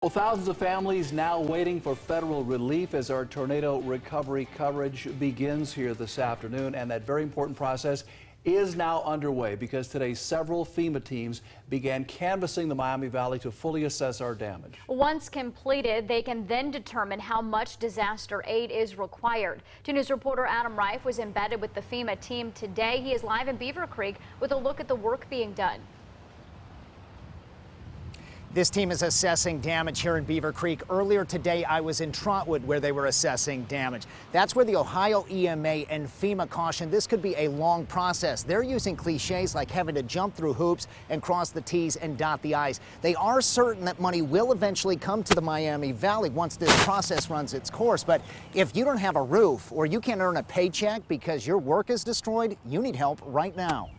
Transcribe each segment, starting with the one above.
Well, thousands of families now waiting for federal relief as our tornado recovery coverage begins here this afternoon. And that very important process is now underway because today several FEMA teams began canvassing the Miami Valley to fully assess our damage. Once completed, they can then determine how much disaster aid is required. 2 News reporter Adam Reif was embedded with the FEMA team today. He is live in Beaver Creek with a look at the work being done. This team is assessing damage here in Beaver Creek. Earlier today, I was in Trotwood where they were assessing damage. That's where the Ohio EMA and FEMA cautioned this could be a long process. They're using cliches like having to jump through hoops and cross the T's and dot the I's. They are certain that money will eventually come to the Miami Valley once this process runs its course. But if you don't have a roof or you can't earn a paycheck because your work is destroyed, you need help right now.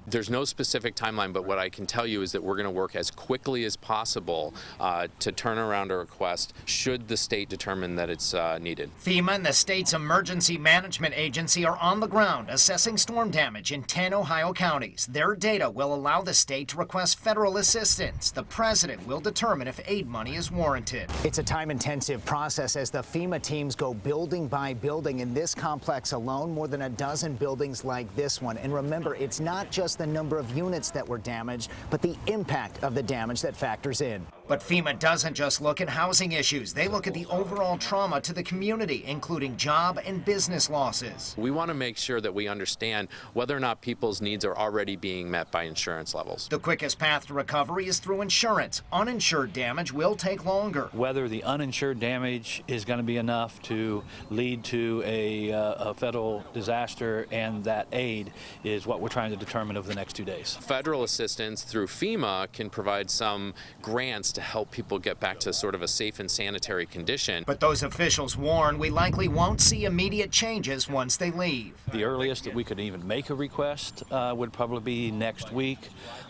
There's no specific timeline, but what I can tell you is that we're going to work as quickly as possible to turn around a request should the state determine that it's needed. FEMA and the state's emergency management agency are on the ground assessing storm damage in 10 Ohio counties. Their data will allow the state to request federal assistance. The president will determine if aid money is warranted. It's a time-intensive process as the FEMA teams go building by building. In this complex alone, more than a dozen buildings like this one. And remember, it's not just the number of units that were damaged, but the impact of the damage that factors in. But FEMA doesn't just look at housing issues. They look at the overall trauma to the community, including job and business losses. We want to make sure that we understand whether or not people's needs are already being met by insurance levels. The quickest path to recovery is through insurance. Uninsured damage will take longer. Whether the uninsured damage is going to be enough to lead to a federal disaster and that aid is what we're trying to determine over the next 2 days. Federal assistance through FEMA can provide some grants to help people get back to sort of a safe and sanitary condition. But those officials warn we likely won't see immediate changes once they leave. The earliest that we could even make a request would probably be next week.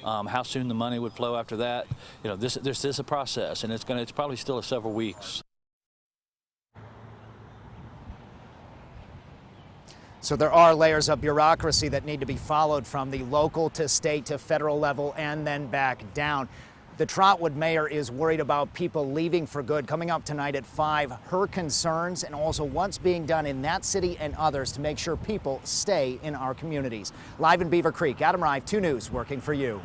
How soon the money would flow after that, this is a process, and it's probably still several weeks. So there are layers of bureaucracy that need to be followed from the local to state to federal level and then back down. The Trotwood mayor is worried about people leaving for good. Coming up tonight at 5, her concerns and also what's being done in that city and others to make sure people stay in our communities. Live in Beaver Creek, Adam Reif, 2 News, working for you.